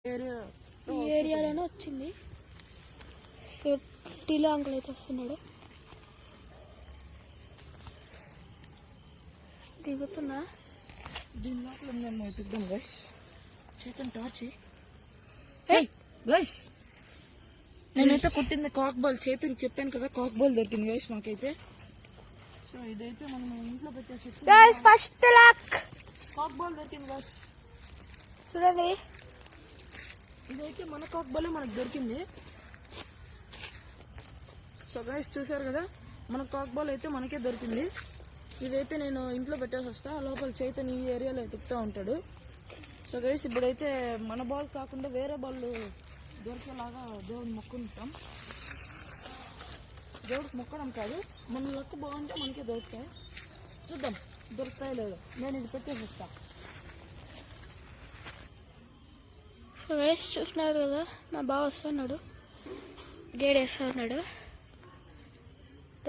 ఈ ఏరియాలోనే వచ్చింది. సో టీలో అంకుల్ అయితే వస్తున్నాడు. దిగుతున్నా. దీని లోపల మేము ఎత్తుకుదాం గైస్. చేతులు టార్చ్ గైస్. నేనైతే కొట్టింది కాక్ బాల్. చేతికి చెప్పాను కదా కాక్ బాల్ దొరికింది గైస్ మాకైతే. సో ఇదైతే మనం ఇంట్లో పెట్టేసి గైస్ ఫస్ట్ లక్ కాక్ బాల్ దొరికింది గైస్. చూడండి, ఇదైతే మన కాక్ బాల్ మనకు దొరికింది. సో గైస్ చూసారు కదా, మన కాక్ బాల్ అయితే మనకే దొరికింది. ఇదైతే నేను ఇంట్లో పెట్టేసి వస్తా. లోపల చైతన్య ఈ ఏరియాలో ఎత్తుకుతూ ఉంటాడు. సో గైస్ ఇప్పుడైతే మన బాల్ కాకుండా వేరే బాల్ దొరికేలాగా దేవుడిని మొక్కుంటాం. దేవుడికి మొక్కడం కాదు, మన లక్ బాగుంటే మనకే దొరుకుతాయి. చూద్దాం దొరుకుతాయి లేదు. నేను ఇది పెట్టేసి వస్తా. సో గైస్ చూస్తున్నారు కదా, మా బావ వస్తున్నాడు, గేడ్ వేస్తూ ఉన్నాడు,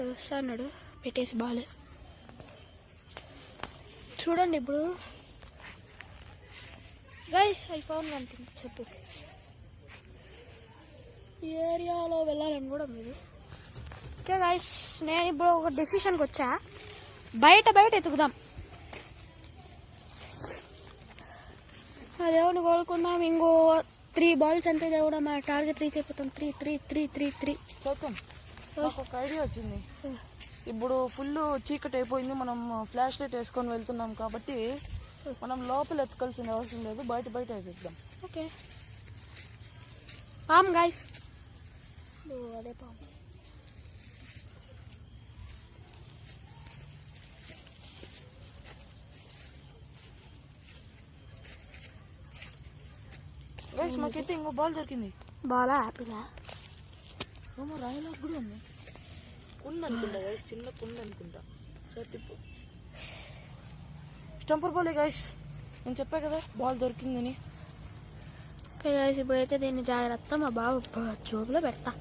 వస్తున్నాడు పెట్టేసి బాల్. చూడండి ఇప్పుడు guys I found one thing. చెప్పు, ఈ ఏరియాలో వెళ్ళాలని కూడా మీరు. ఓకే గైస్, నేను ఇప్పుడు ఒక డెసిషన్కి వచ్చా. బయట ఎతుకుదాం. ఆ దేవుని కోరుకుందాం. ఇంకో 3 balls అంతే దేవుడు, మా టార్గెట్ రీచ్ అయిపోతాం. 3 చూద్దాం. నాకు ఒక ఐడియా వచ్చింది. ఇప్పుడు ఫుల్ చీకటి అయిపోయింది, మనం ఫ్లాష్ లైట్ వేసుకొని వెళ్తున్నాం కాబట్టి మనం లోపల ఎత్తుకోవాల్సిన అవసరం లేదు, బయట ఎత్తుద్దాం. ఓకే, పాము గైస్. అదే పాము. గైస్ మాకైతే ఇంకో బాల్ దొరికింది. బాలా హ్యాపీగా రాయలా కూడా ఉంది. కుండ అనుకుంటా గైస్, చిన్న కుండ అనుకుంటా. సరే తిప్పు. స్టంపర్ బాలే గైస్, నేను చెప్పా కదా బాల్ దొరికిందని. ఓకే గైస్, ఇప్పుడైతే దీన్ని జాగ్రత్త మా బాబు జోబులో పెడతా.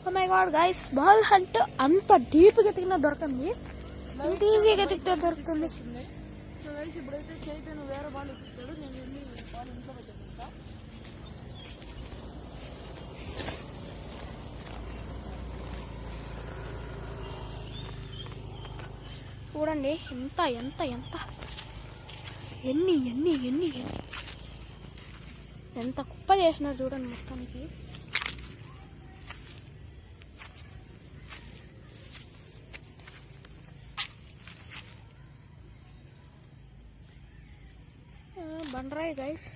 Oh my God guys, ball hunt అంత డీప్గా ఎతికినా దొరకండి, ఇంత ఈజీగా ఎతికితే దొరుకుతుంది. సో గైస్ ఇప్పుడైతే చైతన్య వేరే బాల్ ఎత్తుతాడు, నేను వెళ్ళి బాల్ ఇంట్లో పెట్టేస్తా. చూడండి ఎంత ఎంత ఎంత ఎన్ని ఎన్ని ఎన్ని ఎన్ని ఎంత కుప్ప చేసినారు చూడండి మొత్తానికి. బండరాయి గైస్.